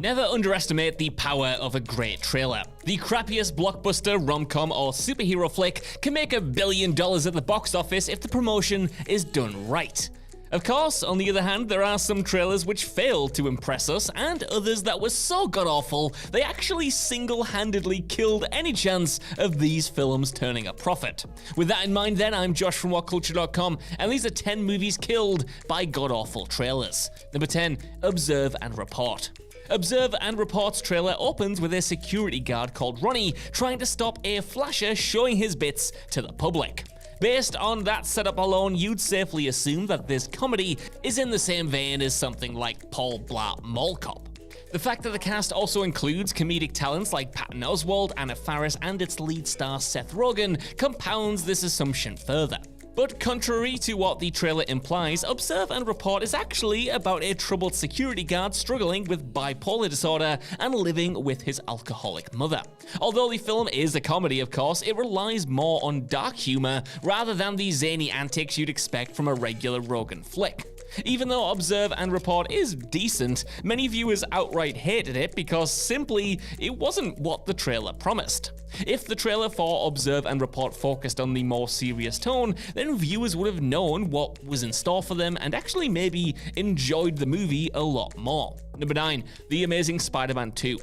Never underestimate the power of a great trailer. The crappiest blockbuster, rom-com, or superhero flick can make $1 billion at the box office if the promotion is done right. Of course, on the other hand, there are some trailers which failed to impress us, and others that were so god-awful they actually single-handedly killed any chance of these films turning a profit. With that in mind then, I'm Josh from Whatculture.com, and these are 10 movies killed by god-awful trailers. Number 10. Observe and Report. Observe and Report's trailer opens with a security guard called Ronnie trying to stop a flasher showing his bits to the public. Based on that setup alone, you'd safely assume that this comedy is in the same vein as something like Paul Blart Mall Cop. The fact that the cast also includes comedic talents like Patton Oswalt, Anna Faris, and its lead star Seth Rogen compounds this assumption further. But contrary to what the trailer implies, Observe and Report is actually about a troubled security guard struggling with bipolar disorder and living with his alcoholic mother. Although the film is a comedy, of course, it relies more on dark humor rather than the zany antics you'd expect from a regular Rogen flick. Even though Observe and Report is decent, many viewers outright hated it because simply it wasn't what the trailer promised. If the trailer for Observe and Report focused on the more serious tone, then viewers would have known what was in store for them and actually maybe enjoyed the movie a lot more. Number 9. The Amazing Spider-Man 2.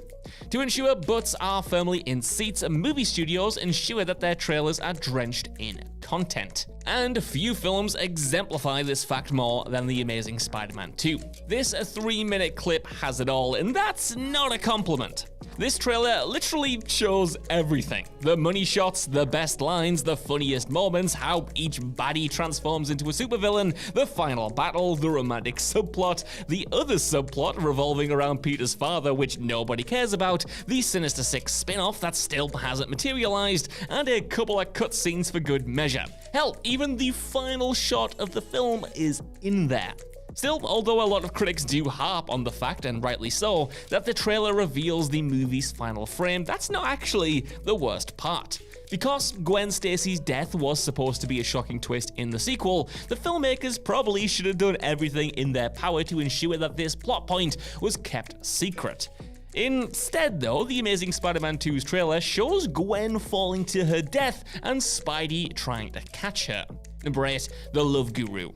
To ensure butts are firmly in seats, movie studios ensure that their trailers are drenched in content. And few films exemplify this fact more than The Amazing Spider-Man 2. This 3-minute clip has it all, and that's not a compliment. This trailer literally shows everything. The money shots, the best lines, the funniest moments, how each baddie transforms into a supervillain, the final battle, the romantic subplot, the other subplot revolving around Peter's father which nobody cares about, the Sinister Six spin-off that still hasn't materialized, and a couple of cutscenes for good measure. Hell, even the final shot of the film is in there. Still, although a lot of critics do harp on the fact, and rightly so, that the trailer reveals the movie's final frame, that's not actually the worst part. Because Gwen Stacy's death was supposed to be a shocking twist in the sequel, the filmmakers probably should have done everything in their power to ensure that this plot point was kept secret. Instead, though, The Amazing Spider-Man 2's trailer shows Gwen falling to her death and Spidey trying to catch her. Number 8. The Love Guru.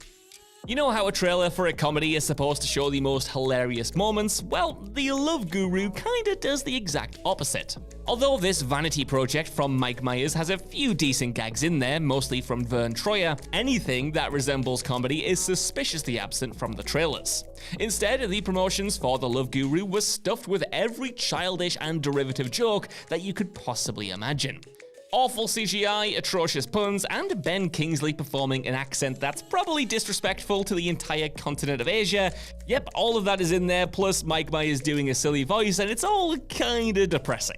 You know how a trailer for a comedy is supposed to show the most hilarious moments? Well, The Love Guru kinda does the exact opposite. Although this vanity project from Mike Myers has a few decent gags in there, mostly from Vern Troyer, anything that resembles comedy is suspiciously absent from the trailers. Instead, the promotions for The Love Guru were stuffed with every childish and derivative joke that you could possibly imagine. Awful CGI, atrocious puns, and Ben Kingsley performing an accent that's probably disrespectful to the entire continent of Asia. Yep, all of that is in there, plus Mike Myers doing a silly voice, and it's all kinda depressing.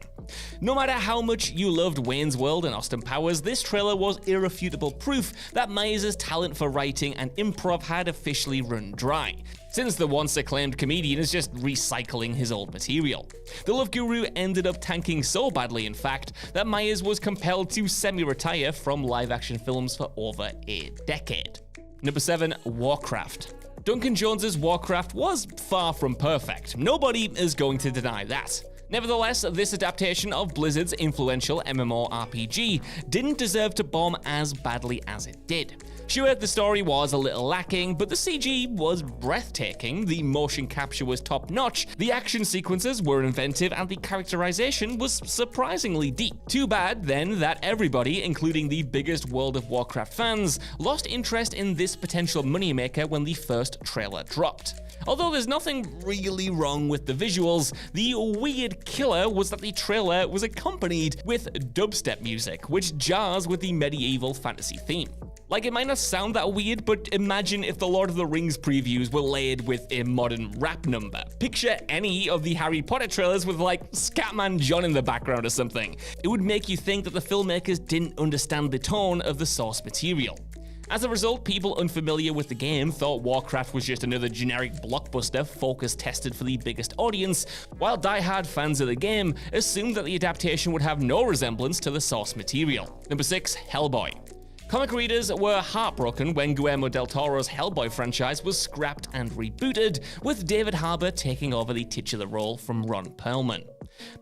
No matter how much you loved Wayne's World and Austin Powers, this trailer was irrefutable proof that Myers' talent for writing and improv had officially run dry, since the once acclaimed comedian is just recycling his old material. The Love Guru ended up tanking so badly, in fact, that Myers was compelled to semi-retire from live-action films for over a decade. Number 7. Warcraft. Duncan Jones's Warcraft was far from perfect. Nobody is going to deny that. Nevertheless, this adaptation of Blizzard's influential MMORPG didn't deserve to bomb as badly as it did. Sure, the story was a little lacking, but the CG was breathtaking, the motion capture was top-notch, the action sequences were inventive, and the characterization was surprisingly deep. Too bad, then, that everybody, including the biggest World of Warcraft fans, lost interest in this potential moneymaker when the first trailer dropped. Although there's nothing really wrong with the visuals, the weird killer was that the trailer was accompanied with dubstep music, which jars with the medieval fantasy theme. Like, it might not sound that weird, but imagine if the Lord of the Rings previews were layered with a modern rap number. Picture any of the Harry Potter trailers with, like, Scatman John in the background or something. It would make you think that the filmmakers didn't understand the tone of the source material. As a result, people unfamiliar with the game thought Warcraft was just another generic blockbuster focus tested for the biggest audience, while die-hard fans of the game assumed that the adaptation would have no resemblance to the source material. Number 6. Hellboy. Comic readers were heartbroken when Guillermo del Toro's Hellboy franchise was scrapped and rebooted, with David Harbour taking over the titular role from Ron Perlman.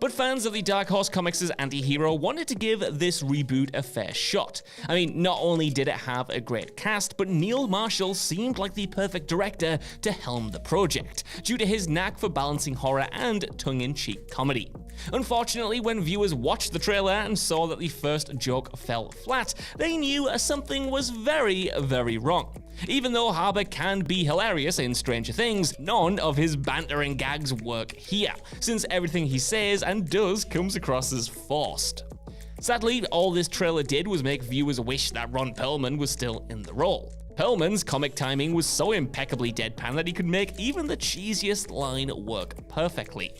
But fans of the Dark Horse Comics' anti-hero wanted to give this reboot a fair shot. I mean, not only did it have a great cast, but Neil Marshall seemed like the perfect director to helm the project, due to his knack for balancing horror and tongue-in-cheek comedy. Unfortunately, when viewers watched the trailer and saw that the first joke fell flat, they knew something was very, very wrong. Even though Harbour can be hilarious in Stranger Things, none of his banter and gags work here, since everything he says and does comes across as forced. Sadly, all this trailer did was make viewers wish that Ron Perlman was still in the role. Perlman's comic timing was so impeccably deadpan that he could make even the cheesiest line work perfectly.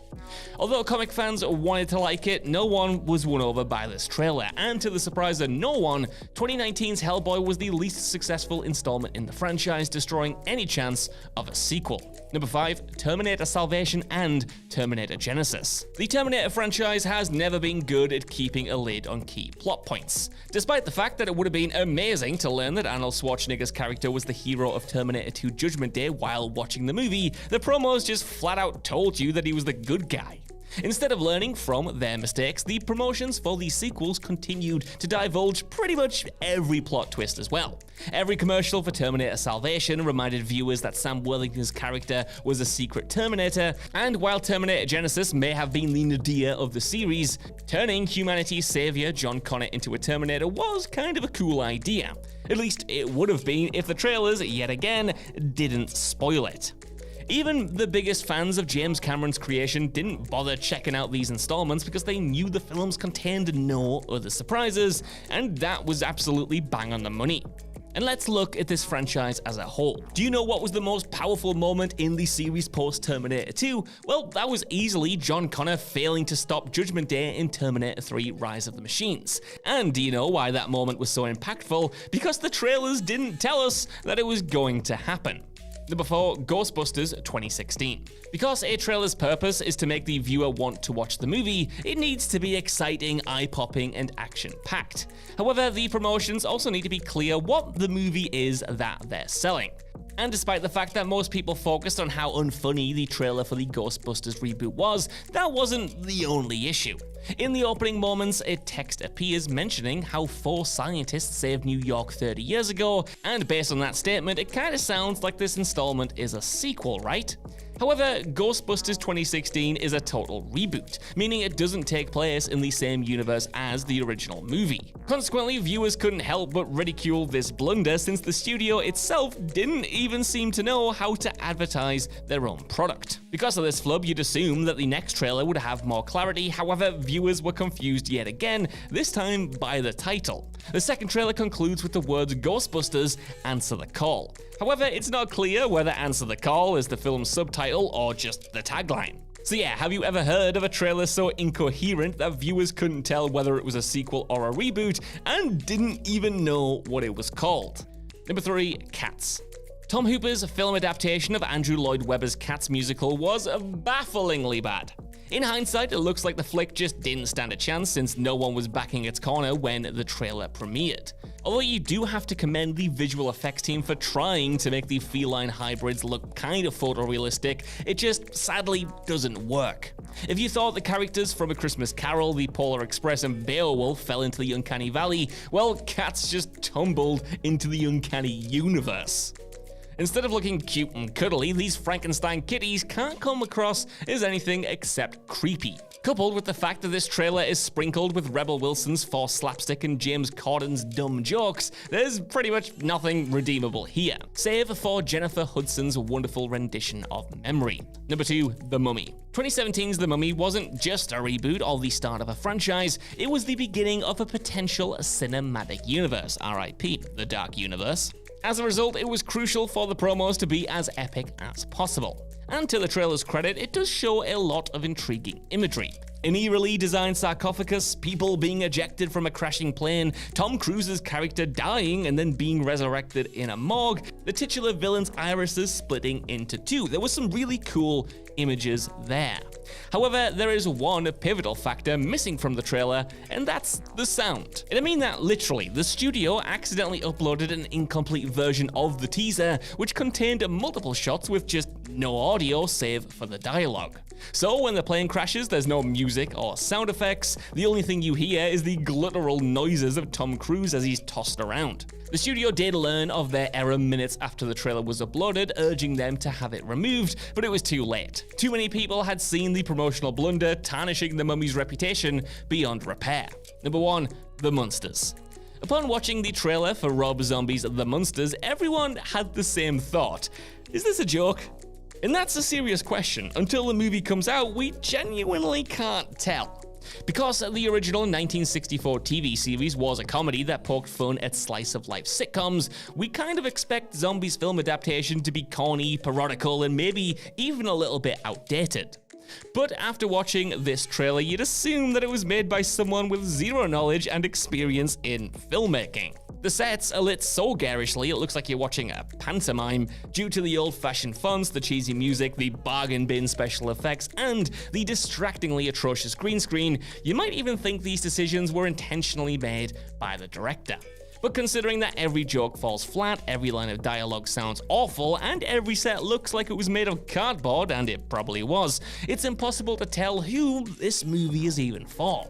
Although comic fans wanted to like it, no one was won over by this trailer, and to the surprise of no one, 2019's Hellboy was the least successful installment in the franchise, destroying any chance of a sequel. Number 5, Terminator Salvation and Terminator Genesis. The Terminator franchise has never been good at keeping a lid on key plot points. Despite the fact that it would have been amazing to learn that Arnold Schwarzenegger's character was the hero of Terminator 2 Judgment Day while watching the movie, the promos just flat out told you that he was the good guy. Instead of learning from their mistakes, the promotions for these sequels continued to divulge pretty much every plot twist as well. Every commercial for Terminator Salvation reminded viewers that Sam Worthington's character was a secret Terminator, and while Terminator Genesis may have been the nadir of the series, turning humanity's savior John Connor into a Terminator was kind of a cool idea. At least it would have been if the trailers, yet again, didn't spoil it. Even the biggest fans of James Cameron's creation didn't bother checking out these installments because they knew the films contained no other surprises, and that was absolutely bang on the money. And let's look at this franchise as a whole. Do you know what was the most powerful moment in the series post-Terminator 2? Well, that was easily John Connor failing to stop Judgment Day in Terminator 3 Rise of the Machines. And do you know why that moment was so impactful? Because the trailers didn't tell us that it was going to happen. Number 4, Ghostbusters 2016. Because a trailer's purpose is to make the viewer want to watch the movie, it needs to be exciting, eye-popping, and action-packed. However, the promotions also need to be clear what the movie is that they're selling. And despite the fact that most people focused on how unfunny the trailer for the Ghostbusters reboot was, that wasn't the only issue. In the opening moments, a text appears mentioning how 4 scientists saved New York 30 years ago, and based on that statement, it kinda sounds like this installment is a sequel, right? However, Ghostbusters 2016 is a total reboot, meaning it doesn't take place in the same universe as the original movie. Consequently, viewers couldn't help but ridicule this blunder since the studio itself didn't even seem to know how to advertise their own product. Because of this flub, you'd assume that the next trailer would have more clarity, however, viewers were confused yet again, this time by the title. The second trailer concludes with the words Ghostbusters, Answer the Call. However, it's not clear whether Answer the Call is the film's subtitle or just the tagline. So yeah, have you ever heard of a trailer so incoherent that viewers couldn't tell whether it was a sequel or a reboot and didn't even know what it was called? Number 3, Cats. Tom Hooper's film adaptation of Andrew Lloyd Webber's Cats musical was bafflingly bad. In hindsight, it looks like the flick just didn't stand a chance since no one was backing its corner when the trailer premiered. Although you do have to commend the visual effects team for trying to make the feline hybrids look kind of photorealistic, it just sadly doesn't work. If you thought the characters from A Christmas Carol, The Polar Express, and Beowulf fell into the uncanny valley, well, Cats just tumbled into the uncanny universe. Instead of looking cute and cuddly, these Frankenstein kitties can't come across as anything except creepy. Coupled with the fact that this trailer is sprinkled with Rebel Wilson's forced slapstick and James Corden's dumb jokes, there's pretty much nothing redeemable here, save for Jennifer Hudson's wonderful rendition of Memory. Number 2, The Mummy. 2017's The Mummy wasn't just a reboot or the start of a franchise, it was the beginning of a potential cinematic universe, RIP, the Dark Universe. As a result, it was crucial for the promos to be as epic as possible. And to the trailer's credit, it does show a lot of intriguing imagery. An eerily designed sarcophagus, people being ejected from a crashing plane, Tom Cruise's character dying and then being resurrected in a morgue, the titular villain's irises splitting into two. There was some really cool images there. However, there is one pivotal factor missing from the trailer, and that's the sound. And I mean that literally. The studio accidentally uploaded an incomplete version of the teaser, which contained multiple shots with just no audio save for the dialogue. So when the plane crashes, there's no music or sound effects. The only thing you hear is the guttural noises of Tom Cruise as he's tossed around. The studio did learn of their error minutes after the trailer was uploaded, urging them to have it removed, but it was too late. Too many people had seen the promotional blunder, tarnishing the Mummy's reputation beyond repair. Number 1. The Munsters. Upon watching the trailer for Rob Zombie's The Munsters, everyone had the same thought. Is this a joke? And that's a serious question. Until the movie comes out, we genuinely can't tell. Because the original 1964 TV series was a comedy that poked fun at slice-of-life sitcoms, we kind of expect Zombies' film adaptation to be corny, parodical, and maybe even a little bit outdated. But after watching this trailer, you'd assume that it was made by someone with zero knowledge and experience in filmmaking. The sets are lit so garishly it looks like you're watching a pantomime due to the old-fashioned fonts, the cheesy music, the bargain bin special effects, and the distractingly atrocious green screen. You might even think these decisions were intentionally made by the director. But considering that every joke falls flat, every line of dialogue sounds awful, and every set looks like it was made of cardboard, and it probably was, it's impossible to tell who this movie is even for.